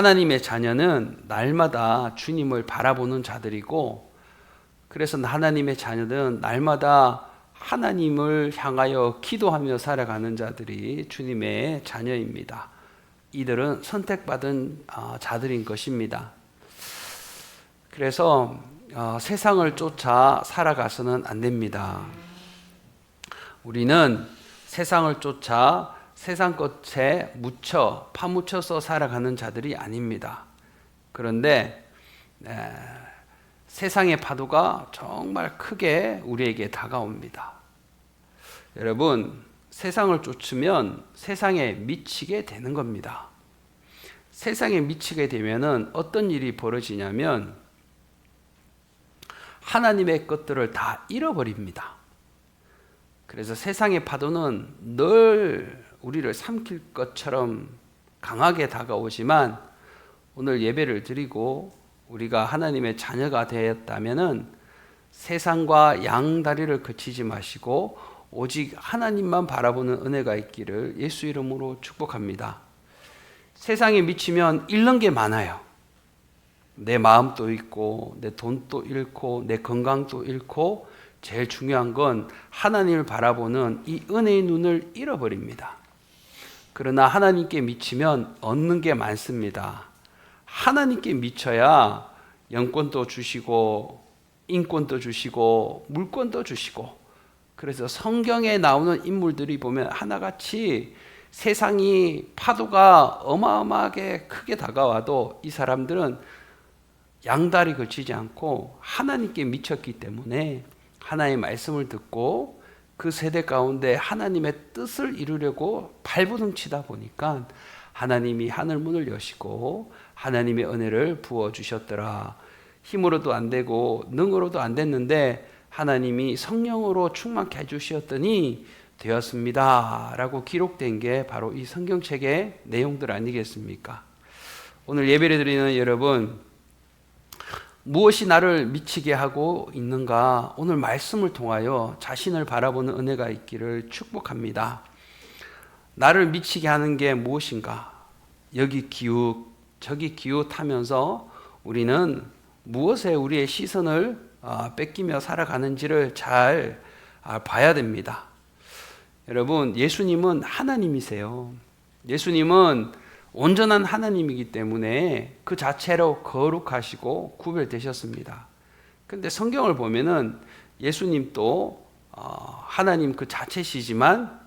하나님의 자녀는 날마다 주님을 바라보는 자들이고, 그래서 하나님의 자녀는 날마다 하나님을 향하여 기도하며 살아가는 자들이 주님의 자녀입니다. 이들은 선택받은 자들인 것입니다. 그래서 세상을 쫓아 살아가서는 안 됩니다. 우리는 세상을 쫓아 세상 것에 파묻혀서 살아가는 자들이 아닙니다. 그런데 세상의 파도가 정말 크게 우리에게 다가옵니다. 여러분, 세상을 쫓으면 세상에 미치게 되는 겁니다. 세상에 미치게 되면은 어떤 일이 벌어지냐면 하나님의 것들을 다 잃어버립니다. 그래서 세상의 파도는 늘 우리를 삼킬 것처럼 강하게 다가오지만, 오늘 예배를 드리고 우리가 하나님의 자녀가 되었다면은 세상과 양다리를 거치지 마시고 오직 하나님만 바라보는 은혜가 있기를 예수 이름으로 축복합니다. 세상에 미치면 잃는 게 많아요. 내 마음도 잃고, 내 돈도 잃고, 내 건강도 잃고, 제일 중요한 건 하나님을 바라보는 이 은혜의 눈을 잃어버립니다. 그러나 하나님께 미치면 얻는 게 많습니다. 하나님께 미쳐야 영권도 주시고, 인권도 주시고, 물권도 주시고, 그래서 성경에 나오는 인물들이 보면 하나같이 세상이 파도가 어마어마하게 크게 다가와도 이 사람들은 양다리 걸치지 않고 하나님께 미쳤기 때문에 하나님의 말씀을 듣고 그 세대 가운데 하나님의 뜻을 이루려고 발버둥치다 보니까 하나님이 하늘문을 여시고 하나님의 은혜를 부어주셨더라. 힘으로도 안 되고 능으로도 안 됐는데 하나님이 성령으로 충만케 해주셨더니 되었습니다 라고 기록된 게 바로 이 성경책의 내용들 아니겠습니까? 오늘 예배를 드리는 여러분, 무엇이 나를 미치게 하고 있는가? 오늘 말씀을 통하여 자신을 바라보는 은혜가 있기를 축복합니다. 나를 미치게 하는 게 무엇인가? 여기 기웃 저기 기웃하면서 우리는 무엇에 우리의 시선을 뺏기며 살아가는지를 잘 봐야 됩니다. 여러분, 예수님은 하나님이세요. 예수님은 온전한 하나님이기 때문에 그 자체로 거룩하시고 구별되셨습니다. 그런데 성경을 보면은 예수님도 하나님 그 자체시지만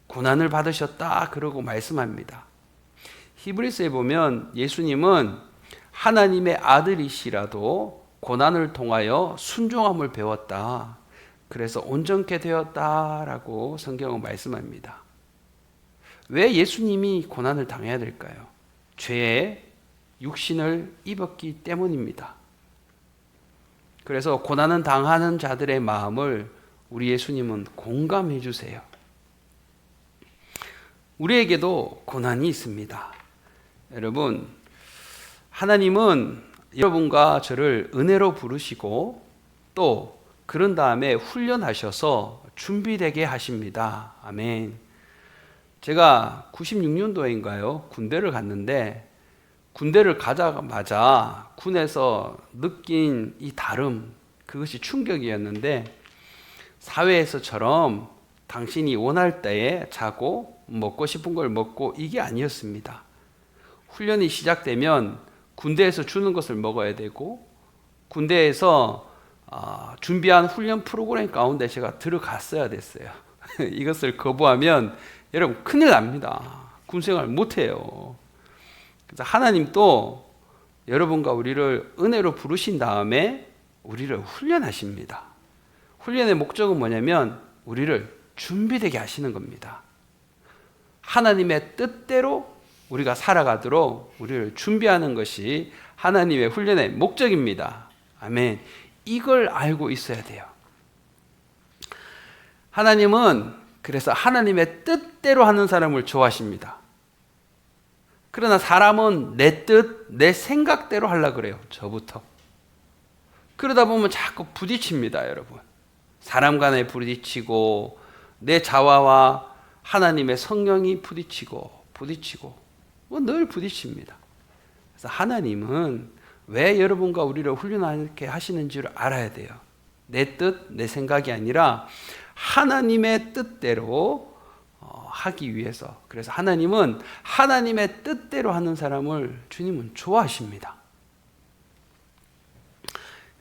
고난을 받으셨다 그러고 말씀합니다. 히브리서에 보면 예수님은 하나님의 아들이시라도 고난을 통하여 순종함을 배웠다. 그래서 온전케 되었다라고 성경은 말씀합니다. 왜 예수님이 고난을 당해야 될까요? 죄의 육신을 입었기 때문입니다. 그래서 고난을 당하는 자들의 마음을 우리 예수님은 공감해 주세요. 우리에게도 고난이 있습니다. 여러분, 하나님은 여러분과 저를 은혜로 부르시고 또 그런 다음에 훈련하셔서 준비되게 하십니다. 아멘. 제가 96년도인가요? 군대를 갔는데 군대를 가자마자 군에서 느낀 이 다름, 그것이 충격이었는데 사회에서처럼 당신이 원할 때에 자고 먹고 싶은 걸 먹고 이게 아니었습니다. 훈련이 시작되면 군대에서 주는 것을 먹어야 되고 군대에서 준비한 훈련 프로그램 가운데 제가 들어갔어야 됐어요. 이것을 거부하면 여러분 큰일 납니다. 군생활 못해요. 그래서 하나님도 여러분과 우리를 은혜로 부르신 다음에 우리를 훈련하십니다. 훈련의 목적은 뭐냐면 우리를 준비되게 하시는 겁니다. 하나님의 뜻대로 우리가 살아가도록 우리를 준비하는 것이 하나님의 훈련의 목적입니다. 아멘. 이걸 알고 있어야 돼요. 하나님은 그래서 하나님의 뜻대로 하는 사람을 좋아하십니다. 그러나 사람은 내 뜻, 내 생각대로 하려고 그래요. 저부터. 그러다 보면 자꾸 부딪힙니다, 여러분. 사람 간에 부딪히고 내 자아와 하나님의 성령이 부딪히고 늘 부딪힙니다. 그래서 하나님은 왜 여러분과 우리를 훈련하게 하시는지를 알아야 돼요. 내 뜻, 내 생각이 아니라 하나님의 뜻대로 하기 위해서. 그래서 하나님은 하나님의 뜻대로 하는 사람을 주님은 좋아하십니다.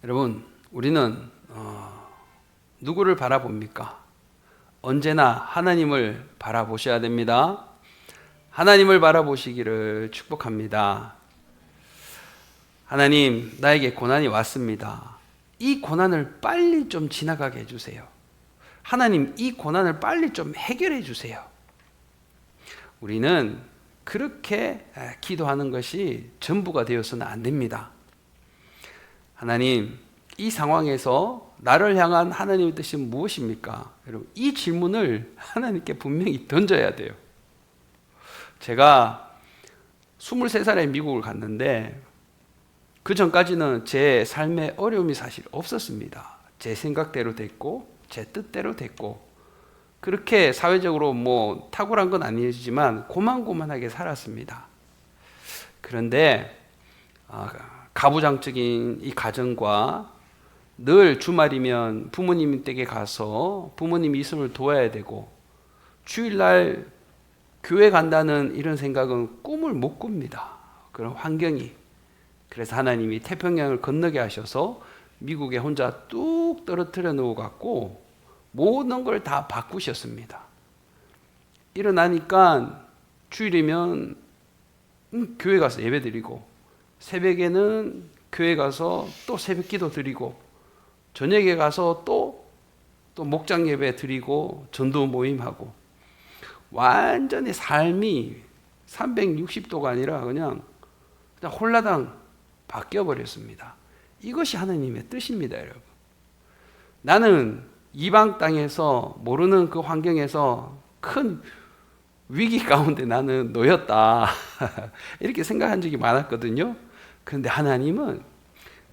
여러분, 우리는 누구를 바라봅니까? 언제나 하나님을 바라보셔야 됩니다. 하나님을 바라보시기를 축복합니다. 하나님, 나에게 고난이 왔습니다. 이 고난을 빨리 좀 지나가게 해주세요. 하나님, 이 고난을 빨리 좀 해결해 주세요. 우리는 그렇게 기도하는 것이 전부가 되어서는 안 됩니다. 하나님, 이 상황에서 나를 향한 하나님의 뜻이 무엇입니까? 여러분, 이 질문을 하나님께 분명히 던져야 돼요. 제가 23살에 미국을 갔는데 그 전까지는 제 삶에 어려움이 사실 없었습니다. 제 생각대로 됐고 제 뜻대로 됐고 그렇게 사회적으로 뭐 탁월한 건 아니지만 고만고만하게 살았습니다. 그런데 가부장적인 이 가정과 늘 주말이면 부모님 댁에 가서 부모님 이손을 도와야 되고 주일날 교회 간다는 이런 생각은 꿈을 못 꿉니다. 그런 환경이. 그래서 하나님이 태평양을 건너게 하셔서 미국에 혼자 뚝 떨어뜨려 놓아갖고 모든 걸 다 바꾸셨습니다. 일어나니까 주일이면 교회 가서 예배 드리고 새벽에는 교회 가서 또 새벽 기도 드리고 저녁에 가서 또 목장 예배 드리고 전도 모임하고 완전히 삶이 360도가 아니라 그냥 홀라당 바뀌어 버렸습니다. 이것이 하나님의 뜻입니다, 여러분. 나는 이방 땅에서 모르는 그 환경에서 큰 위기 가운데 나는 놓였다. 이렇게 생각한 적이 많았거든요. 그런데 하나님은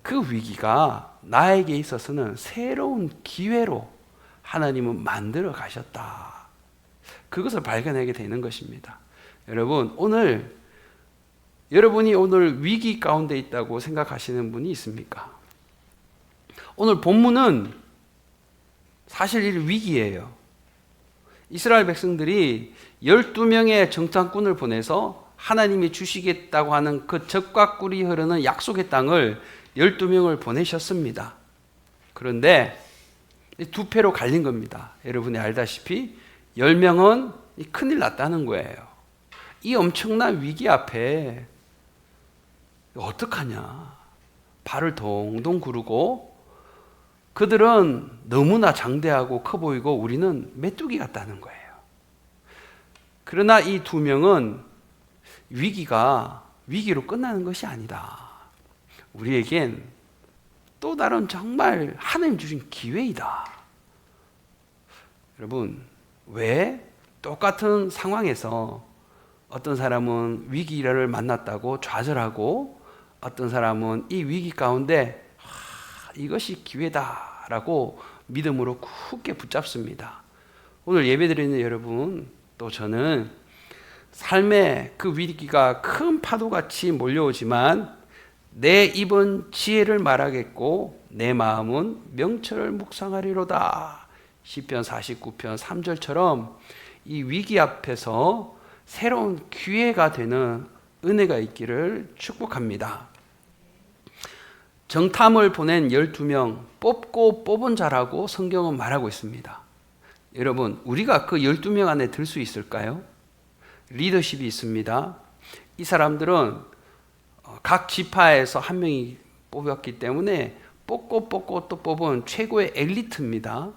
그 위기가 나에게 있어서는 새로운 기회로 하나님은 만들어 가셨다. 그것을 발견하게 되는 것입니다. 여러분, 여러분이 오늘 위기 가운데 있다고 생각하시는 분이 있습니까? 오늘 본문은 사실 이 위기예요. 이스라엘 백성들이 12명의 정탐꾼을 보내서 하나님이 주시겠다고 하는 그 젖과 꿀이 흐르는 약속의 땅을 12명을 보내셨습니다. 그런데 두 패로 갈린 겁니다. 여러분이 알다시피 10명은 큰일 났다는 거예요. 이 엄청난 위기 앞에 어떡하냐. 발을 동동 구르고 그들은 너무나 장대하고 커 보이고 우리는 메뚜기 같다는 거예요. 그러나 이 두 명은 위기가 위기로 끝나는 것이 아니다. 우리에겐 또 다른 정말 하나님 주신 기회이다. 여러분, 왜 똑같은 상황에서 어떤 사람은 위기를 만났다고 좌절하고 어떤 사람은 이 위기 가운데 이것이 기회다라고 믿음으로 굳게 붙잡습니다. 오늘 예배드리는 여러분, 또 저는 삶의 그 위기가 큰 파도같이 몰려오지만 내 입은 지혜를 말하겠고 내 마음은 명철을 묵상하리로다. 시편 49편 3절처럼 이 위기 앞에서 새로운 기회가 되는 은혜가 있기를 축복합니다. 정탐을 보낸 12명 뽑고 뽑은 자라고 성경은 말하고 있습니다. 여러분, 우리가 그 12명 안에 들 수 있을까요? 리더십이 있습니다. 이 사람들은 각 지파에서 한 명이 뽑혔기 때문에 뽑고 또 뽑은 최고의 엘리트입니다.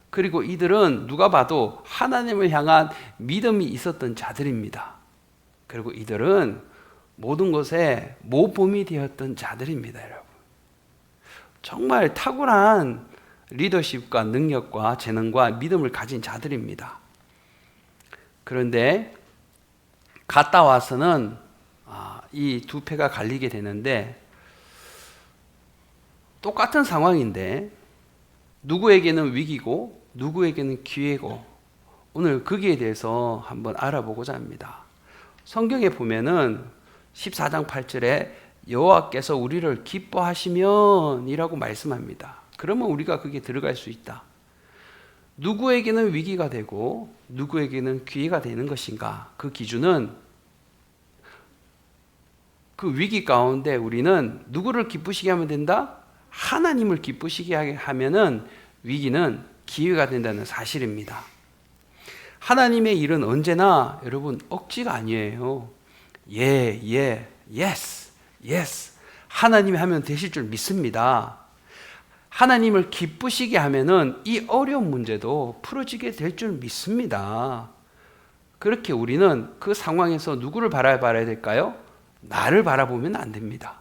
그리고 이들은 누가 봐도 하나님을 향한 믿음이 있었던 자들입니다. 그리고 이들은 모든 것에 모범이 되었던 자들입니다, 여러분. 정말 탁월한 리더십과 능력과 재능과 믿음을 가진 자들입니다. 그런데 갔다 와서는 이 두 패가 갈리게 되는데 똑같은 상황인데 누구에게는 위기고 누구에게는 기회고 오늘 거기에 대해서 한번 알아보고자 합니다. 성경에 보면은 14장 8절에 여호와께서 우리를 기뻐하시면 이라고 말씀합니다. 그러면 우리가 거기에 들어갈 수 있다. 누구에게는 위기가 되고 누구에게는 기회가 되는 것인가? 그 기준은 그 위기 가운데 우리는 누구를 기쁘시게 하면 된다? 하나님을 기쁘시게 하면은 위기는 기회가 된다는 사실입니다. 하나님의 일은 언제나 여러분 억지가 아니에요. yes. 하나님이 하면 되실 줄 믿습니다. 하나님을 기쁘시게 하면은 이 어려운 문제도 풀어지게 될 줄 믿습니다. 그렇게 우리는 그 상황에서 누구를 바라봐야 될까요? 나를 바라보면 안 됩니다.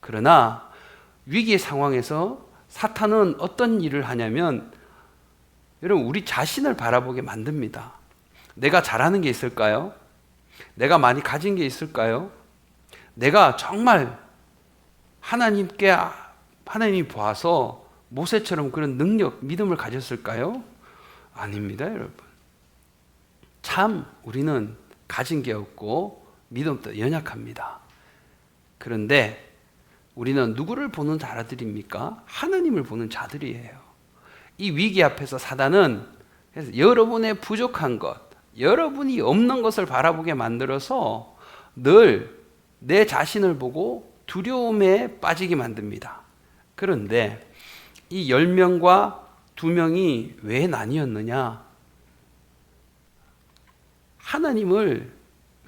그러나 위기의 상황에서 사탄은 어떤 일을 하냐면 여러분 우리 자신을 바라보게 만듭니다. 내가 잘하는 게 있을까요? 내가 많이 가진 게 있을까요? 내가 정말 하나님이 보아서 모세처럼 그런 능력, 믿음을 가졌을까요? 아닙니다, 여러분. 참 우리는 가진 게 없고 믿음도 연약합니다. 그런데 우리는 누구를 보는 자들입니까? 하나님을 보는 자들이에요. 이 위기 앞에서 사단은 여러분의 부족한 것, 여러분이 없는 것을 바라보게 만들어서 늘 내 자신을 보고 두려움에 빠지게 만듭니다. 그런데 이 10명과 2명이 왜 나뉘었느냐? 하나님을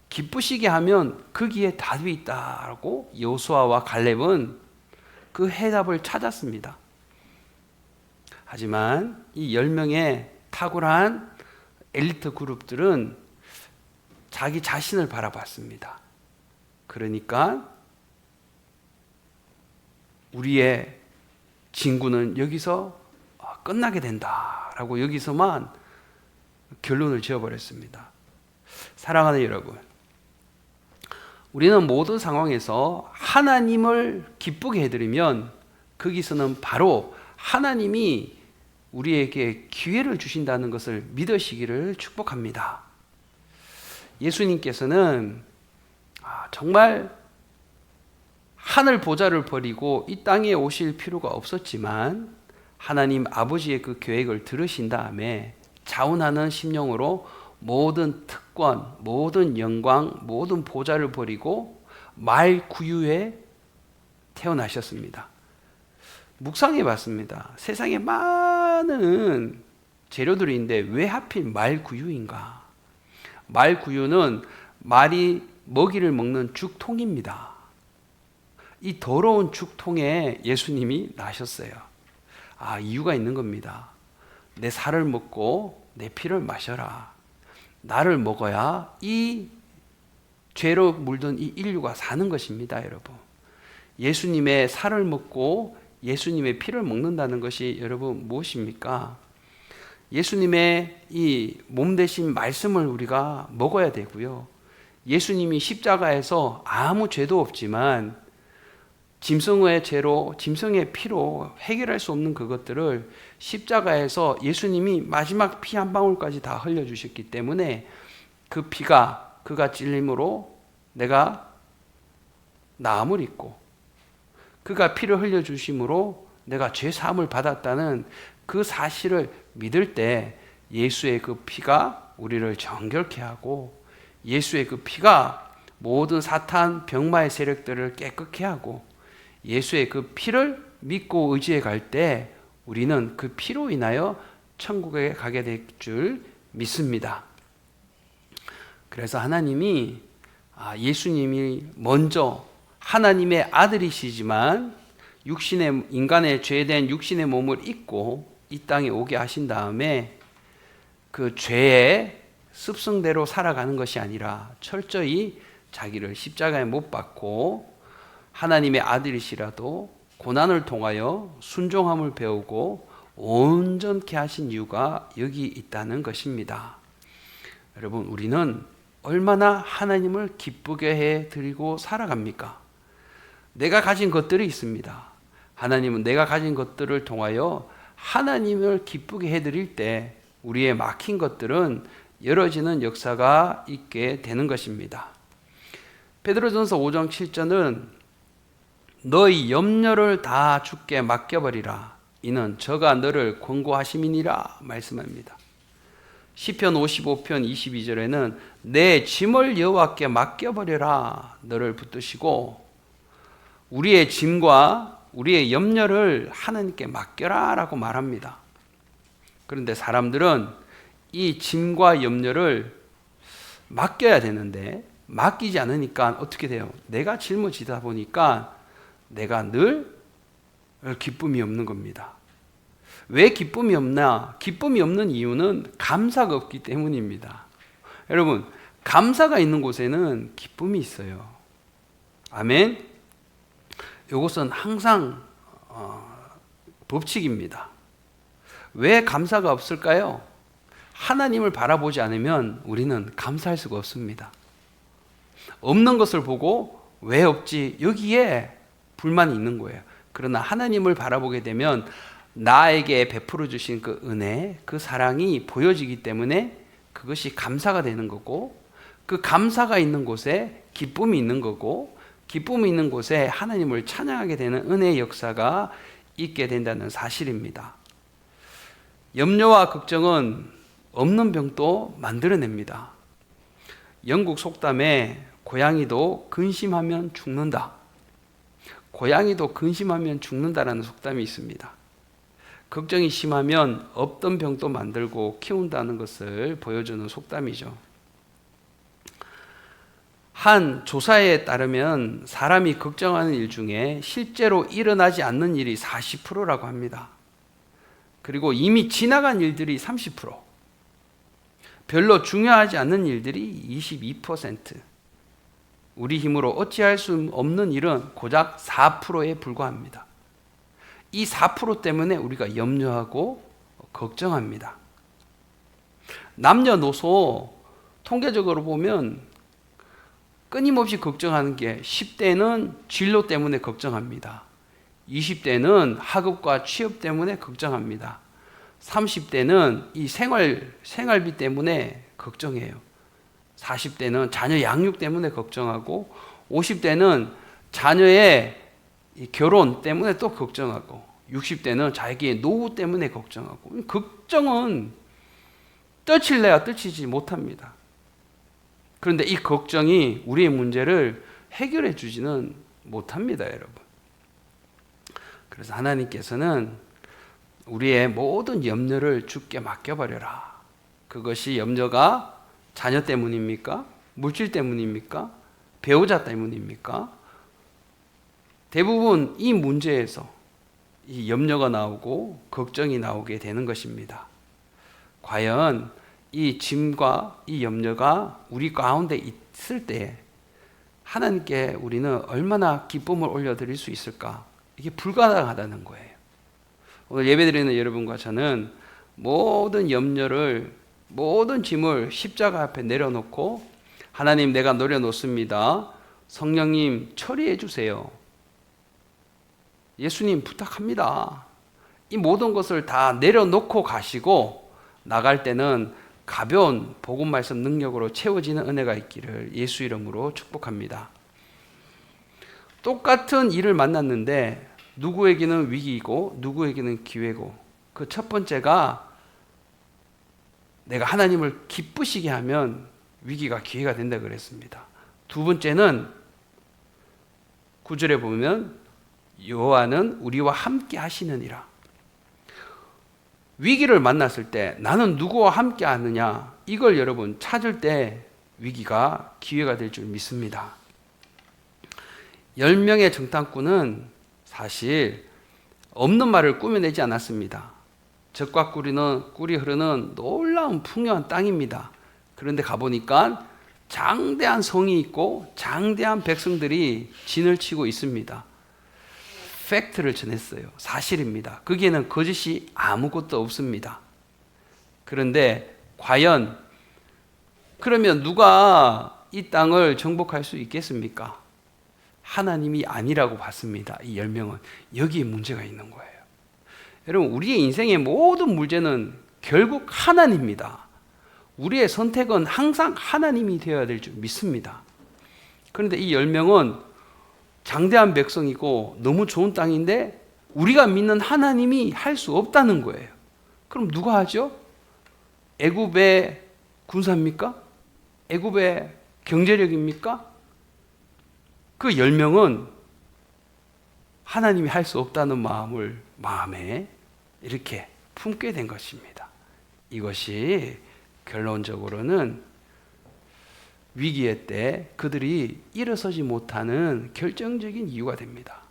기쁘시게 하면 거기에 답이 있다라고 여호수아와 갈렙은 그 해답을 찾았습니다. 하지만 이 10명의 탁월한 엘리트 그룹들은 자기 자신을 바라봤습니다. 그러니까 우리의 진구는 여기서 끝나게 된다라고 여기서만 결론을 지어버렸습니다. 사랑하는 여러분, 우리는 모든 상황에서 하나님을 기쁘게 해드리면 거기서는 바로 하나님이 우리에게 기회를 주신다는 것을 믿으시기를 축복합니다. 예수님께서는 정말 하늘 보좌를 버리고 이 땅에 오실 필요가 없었지만 하나님 아버지의 그 계획을 들으신 다음에 자원하는 심령으로 모든 특권, 모든 영광, 모든 보좌를 버리고 말구유에 태어나셨습니다. 묵상해 봤습니다. 세상에 많은 재료들이 있는데 왜 하필 말구유인가? 말구유는 말이 먹이를 먹는 죽통입니다. 이 더러운 죽통에 예수님이 나셨어요. 이유가 있는 겁니다. 내 살을 먹고 내 피를 마셔라. 나를 먹어야 이 죄로 물든 이 인류가 사는 것입니다, 여러분. 예수님의 살을 먹고 예수님의 피를 먹는다는 것이 여러분 무엇입니까? 예수님의 이 몸 대신 말씀을 우리가 먹어야 되고요. 예수님이 십자가에서 아무 죄도 없지만 짐승의 죄로, 짐승의 피로 해결할 수 없는 그것들을 십자가에서 예수님이 마지막 피 한 방울까지 다 흘려주셨기 때문에 그 피가 그가 찔림으로 내가 나음을 입고 그가 피를 흘려주심으로 내가 죄 사함을 받았다는 그 사실을 믿을 때 예수의 그 피가 우리를 정결케 하고 예수의 그 피가 모든 사탄 병마의 세력들을 깨끗게 하고 예수의 그 피를 믿고 의지해 갈 때 우리는 그 피로 인하여 천국에 가게 될 줄 믿습니다. 그래서 하나님이 예수님이 먼저 하나님의 아들이시지만 인간의 죄된 육신의 몸을 입고 이 땅에 오게 하신 다음에 그 죄의 습성대로 살아가는 것이 아니라 철저히 자기를 십자가에 못 박고 하나님의 아들이시라도 고난을 통하여 순종함을 배우고 온전케 하신 이유가 여기 있다는 것입니다. 여러분, 우리는 얼마나 하나님을 기쁘게 해드리고 살아갑니까? 내가 가진 것들이 있습니다. 하나님은 내가 가진 것들을 통하여 하나님을 기쁘게 해드릴 때 우리의 막힌 것들은 열어지는 역사가 있게 되는 것입니다. 베드로전서 5장 7절은 너희 염려를 다 주께 맡겨버리라. 이는 저가 너를 권고하심이니라 말씀합니다. 시편 55편 22절에는 내 짐을 여호와께 맡겨버려라. 너를 붙드시고 우리의 짐과 우리의 염려를 하나님께 맡겨라 라고 말합니다. 그런데 사람들은 이 짐과 염려를 맡겨야 되는데 맡기지 않으니까 어떻게 돼요? 내가 짊어지다 보니까 내가 늘 기쁨이 없는 겁니다. 왜 기쁨이 없나? 기쁨이 없는 이유는 감사가 없기 때문입니다. 여러분, 감사가 있는 곳에는 기쁨이 있어요. 아멘? 이것은 항상 법칙입니다. 왜 감사가 없을까요? 하나님을 바라보지 않으면 우리는 감사할 수가 없습니다. 없는 것을 보고 왜 없지? 여기에 불만이 있는 거예요. 그러나 하나님을 바라보게 되면 나에게 베풀어 주신 그 은혜, 그 사랑이 보여지기 때문에 그것이 감사가 되는 거고, 그 감사가 있는 곳에 기쁨이 있는 거고, 기쁨이 있는 곳에 하나님을 찬양하게 되는 은혜의 역사가 있게 된다는 사실입니다. 염려와 걱정은 없는 병도 만들어냅니다. 영국 속담에 고양이도 근심하면 죽는다. 고양이도 근심하면 죽는다라는 속담이 있습니다. 걱정이 심하면 없던 병도 만들고 키운다는 것을 보여주는 속담이죠. 한 조사에 따르면 사람이 걱정하는 일 중에 실제로 일어나지 않는 일이 40%라고 합니다. 그리고 이미 지나간 일들이 30%, 별로 중요하지 않는 일들이 22%, 우리 힘으로 어찌할 수 없는 일은 고작 4%에 불과합니다. 이 4% 때문에 우리가 염려하고 걱정합니다. 남녀노소 통계적으로 보면 끊임없이 걱정하는 게 10대는 진로 때문에 걱정합니다. 20대는 학업과 취업 때문에 걱정합니다. 30대는 이 생활비 때문에 걱정해요. 40대는 자녀 양육 때문에 걱정하고 50대는 자녀의 결혼 때문에 또 걱정하고 60대는 자기의 노후 때문에 걱정하고 걱정은 떨칠래야 떨치지 못합니다. 그런데 이 걱정이 우리의 문제를 해결해 주지는 못합니다, 여러분. 그래서 하나님께서는 우리의 모든 염려를 주께 맡겨버려라. 그것이 염려가 자녀 때문입니까? 물질 때문입니까? 배우자 때문입니까? 대부분 이 문제에서 이 염려가 나오고 걱정이 나오게 되는 것입니다. 과연 이 짐과 이 염려가 우리 가운데 있을 때 하나님께 우리는 얼마나 기쁨을 올려드릴 수 있을까? 이게 불가능하다는 거예요. 오늘 예배드리는 여러분과 저는 모든 염려를, 모든 짐을 십자가 앞에 내려놓고 하나님, 내가 내려놓습니다. 성령님 처리해 주세요. 예수님 부탁합니다. 이 모든 것을 다 내려놓고 가시고 나갈 때는 가벼운 복음 말씀 능력으로 채워지는 은혜가 있기를 예수 이름으로 축복합니다. 똑같은 일을 만났는데 누구에게는 위기이고 누구에게는 기회고, 그 첫 번째가 내가 하나님을 기쁘시게 하면 위기가 기회가 된다 그랬습니다. 두 번째는 9절에 보면 여호와는 우리와 함께 하시느니라. 위기를 만났을 때 나는 누구와 함께 하느냐, 이걸 여러분 찾을 때 위기가 기회가 될 줄 믿습니다. 10명의 정탐꾼은 사실 없는 말을 꾸며내지 않았습니다. 젖과 꿀이 흐르는 놀라운 풍요한 땅입니다. 그런데 가보니까 장대한 성이 있고 장대한 백성들이 진을 치고 있습니다. 팩트를 전했어요. 사실입니다. 거기에는 거짓이 아무것도 없습니다. 그런데 과연 그러면 누가 이 땅을 정복할 수 있겠습니까? 하나님이 아니라고 봤습니다. 이 10명은. 여기에 문제가 있는 거예요. 여러분, 우리의 인생의 모든 문제는 결국 하나님입니다. 우리의 선택은 항상 하나님이 되어야 될 줄 믿습니다. 그런데 이 10명은 장대한 백성이고 너무 좋은 땅인데 우리가 믿는 하나님이 할 수 없다는 거예요. 그럼 누가 하죠? 애굽의 군사입니까? 애굽의 경제력입니까? 그 10명은 하나님이 할 수 없다는 마음을 마음에 이렇게 품게 된 것입니다. 이것이 결론적으로는 위기의 때 그들이 일어서지 못하는 결정적인 이유가 됩니다.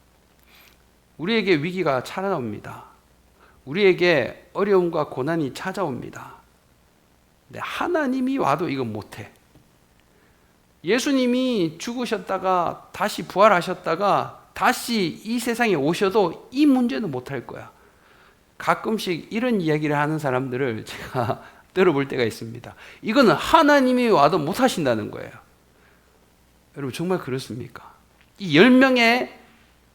우리에게 위기가 찾아옵니다. 우리에게 어려움과 고난이 찾아옵니다. 근데 하나님이 와도 이건 못해. 예수님이 죽으셨다가 다시 부활하셨다가 다시 이 세상에 오셔도 이 문제는 못할 거야. 가끔씩 이런 이야기를 하는 사람들을 제가 들어볼 때가 있습니다. 이거는 하나님이 와도 못하신다는 거예요. 여러분 정말 그렇습니까? 이 10명의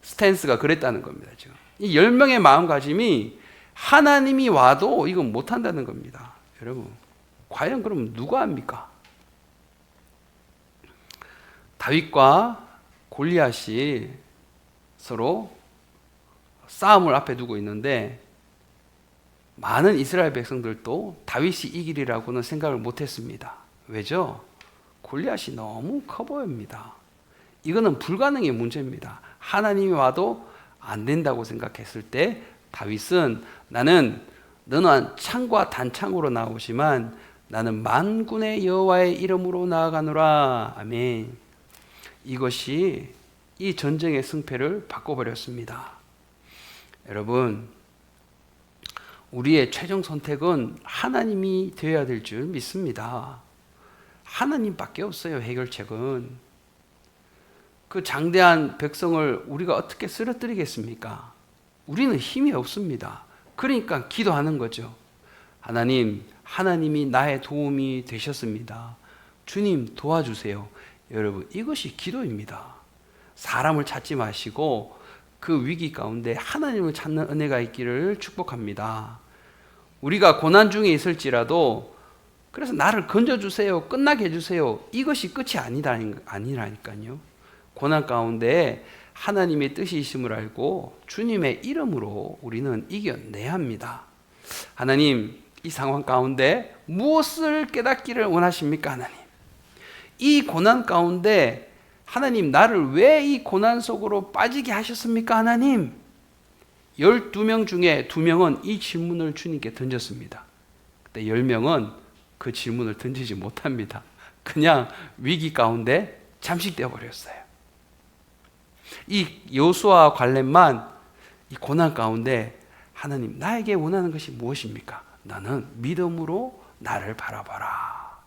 스탠스가 그랬다는 겁니다. 지금 이 10명의 마음가짐이 하나님이 와도 이건 못한다는 겁니다. 여러분 과연 그럼 누가 합니까? 다윗과 골리앗이 서로 싸움을 앞에 두고 있는데 많은 이스라엘 백성들도 다윗이 이기리라고는 생각을 못했습니다. 왜죠? 골리앗이 너무 커 보입니다. 이거는 불가능의 문제입니다. 하나님이 와도 안 된다고 생각했을 때 다윗은 너는 창과 단창으로 나오지만 나는 만군의 여호와의 이름으로 나아가노라. 아멘. 이것이 이 전쟁의 승패를 바꿔버렸습니다. 여러분, 우리의 최종 선택은 하나님이 되어야 될 줄 믿습니다. 하나님밖에 없어요, 해결책은. 그 장대한 백성을 우리가 어떻게 쓰러뜨리겠습니까? 우리는 힘이 없습니다. 그러니까 기도하는 거죠. 하나님이 나의 도움이 되셨습니다. 주님 도와주세요. 여러분, 이것이 기도입니다. 사람을 찾지 마시고 그 위기 가운데 하나님을 찾는 은혜가 있기를 축복합니다. 우리가 고난 중에 있을지라도 그래서 나를 건져주세요. 끝나게 해주세요. 이것이 끝이 아니라니까요. 고난 가운데 하나님의 뜻이 있음을 알고 주님의 이름으로 우리는 이겨내야 합니다. 하나님, 이 상황 가운데 무엇을 깨닫기를 원하십니까? 하나님, 이 고난 가운데 하나님 나를 왜 이 고난 속으로 빠지게 하셨습니까? 하나님, 12명 중에 2명은 이 질문을 주님께 던졌습니다. 그때 10명은 그 질문을 던지지 못합니다. 그냥 위기 가운데 잠식되어 버렸어요. 이 여호수아와 갈렙만 이 고난 가운데 하나님 나에게 원하는 것이 무엇입니까? 나는 믿음으로 나를 바라봐라.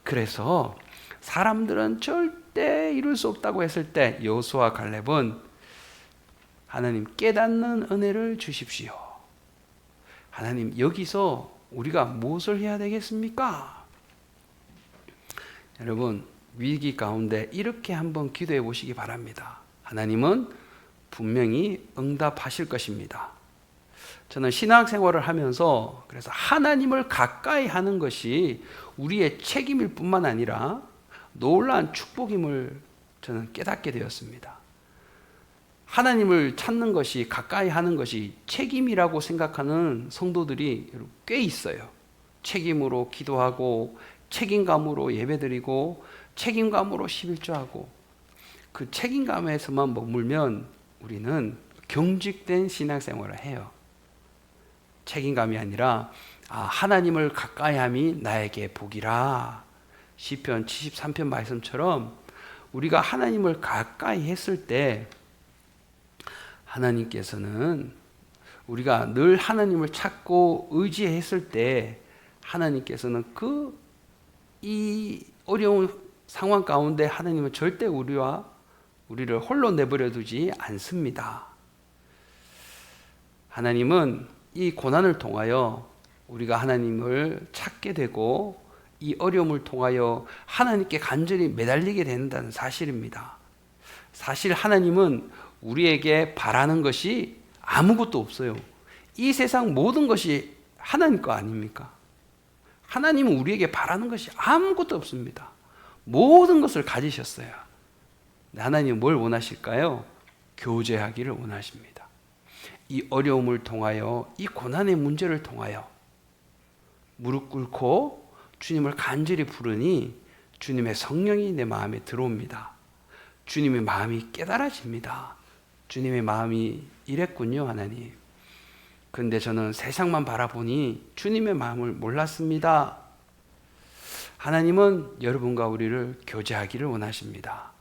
그래서 사람들은 절대 이룰 수 없다고 했을 때 여호수아와 갈렙은 하나님 깨닫는 은혜를 주십시오. 하나님 여기서 우리가 무엇을 해야 되겠습니까? 여러분 위기 가운데 이렇게 한번 기도해 보시기 바랍니다. 하나님은 분명히 응답하실 것입니다. 저는 신앙생활을 하면서 그래서 하나님을 가까이 하는 것이 우리의 책임일 뿐만 아니라 놀라운 축복임을 저는 깨닫게 되었습니다. 하나님을 찾는 것이, 가까이 하는 것이 책임이라고 생각하는 성도들이 꽤 있어요. 책임으로 기도하고 책임감으로 예배드리고 책임감으로 11조하고 그 책임감에서만 머물면 우리는 경직된 신앙생활을 해요. 책임감이 아니라 하나님을 가까이함이 나에게 복이라. 시편 73편 말씀처럼 우리가 하나님을 가까이 했을 때 하나님께서는 우리가 늘 하나님을 찾고 의지했을 때 하나님께서는 이 어려운 상황 가운데 하나님은 절대 우리를 홀로 내버려 두지 않습니다. 하나님은 이 고난을 통하여 우리가 하나님을 찾게 되고 이 어려움을 통하여 하나님께 간절히 매달리게 된다는 사실입니다. 사실 하나님은 우리에게 바라는 것이 아무것도 없어요. 이 세상 모든 것이 하나님 거 아닙니까? 하나님은 우리에게 바라는 것이 아무것도 없습니다. 모든 것을 가지셨어요. 하나님은 뭘 원하실까요? 교제하기를 원하십니다. 이 어려움을 통하여, 이 고난의 문제를 통하여 무릎 꿇고 주님을 간절히 부르니 주님의 성령이 내 마음에 들어옵니다. 주님의 마음이 깨달아집니다. 주님의 마음이 이랬군요, 하나님. 그런데 저는 세상만 바라보니 주님의 마음을 몰랐습니다. 하나님은 여러분과 우리를 교제하기를 원하십니다.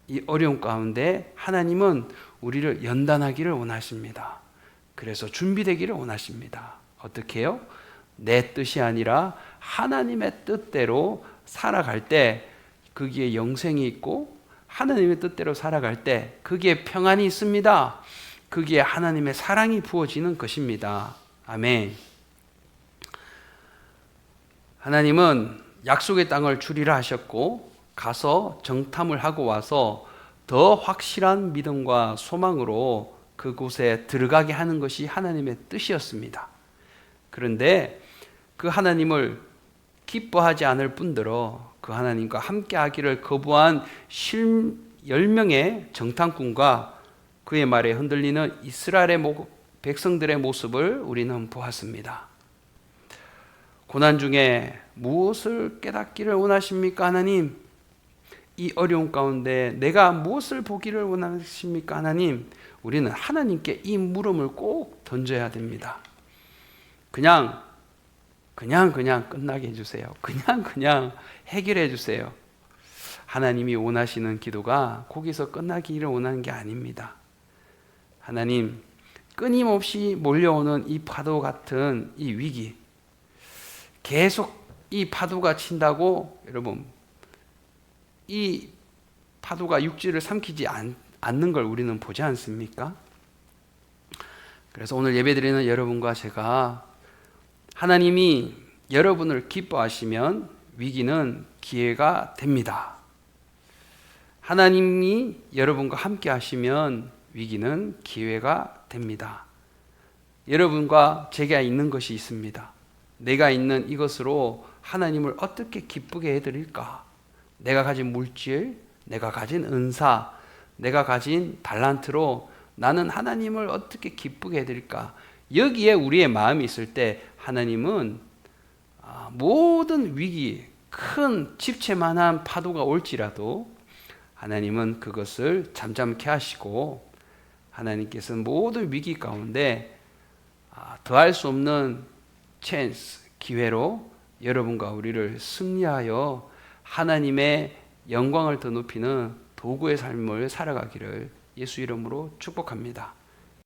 이 어려움 가운데 하나님은 우리를 연단하기를 원하십니다. 그래서 준비되기를 원하십니다. 어떻게 해요? 내 뜻이 아니라 하나님의 뜻대로 살아갈 때 거기에 영생이 있고, 하나님의 뜻대로 살아갈 때 거기에 평안이 있습니다. 거기에 하나님의 사랑이 부어지는 것입니다. 아멘. 하나님은 약속의 땅을 주리라 하셨고, 가서 정탐을 하고 와서 더 확실한 믿음과 소망으로 그곳에 들어가게 하는 것이 하나님의 뜻이었습니다. 그런데 그 하나님을 기뻐하지 않을 뿐더러 그 하나님과 함께 하기를 거부한 10명의 정탐꾼과 그의 말에 흔들리는 이스라엘의 백성들의 모습을 우리는 보았습니다. 고난 중에 무엇을 깨닫기를 원하십니까, 하나님? 이 어려움 가운데 내가 무엇을 보기를 원하십니까, 하나님? 우리는 하나님께 이 물음을 꼭 던져야 됩니다. 그냥 끝나게 해주세요. 그냥 해결해 주세요. 하나님이 원하시는 기도가 거기서 끝나기를 원하는 게 아닙니다. 하나님, 끊임없이 몰려오는 이 파도 같은 이 위기, 계속 이 파도가 친다고 여러분, 이 파도가 육지를 삼키지 않는 걸 우리는 보지 않습니까? 그래서 오늘 예배드리는 여러분과 제가, 하나님이 여러분을 기뻐하시면 위기는 기회가 됩니다. 하나님이 여러분과 함께 하시면 위기는 기회가 됩니다. 여러분과 제가 있는 것이 있습니다. 내가 있는 이것으로 하나님을 어떻게 기쁘게 해드릴까? 내가 가진 물질, 내가 가진 은사, 내가 가진 달란트로 나는 하나님을 어떻게 기쁘게 해드릴까? 여기에 우리의 마음이 있을 때 하나님은 모든 위기, 큰 집채만한 파도가 올지라도 하나님은 그것을 잠잠케 하시고, 하나님께서는 모든 위기 가운데 더할 수 없는 찬스, 기회로 여러분과 우리를 승리하여 하나님의 영광을 더 높이는 도구의 삶을 살아가기를 예수 이름으로 축복합니다.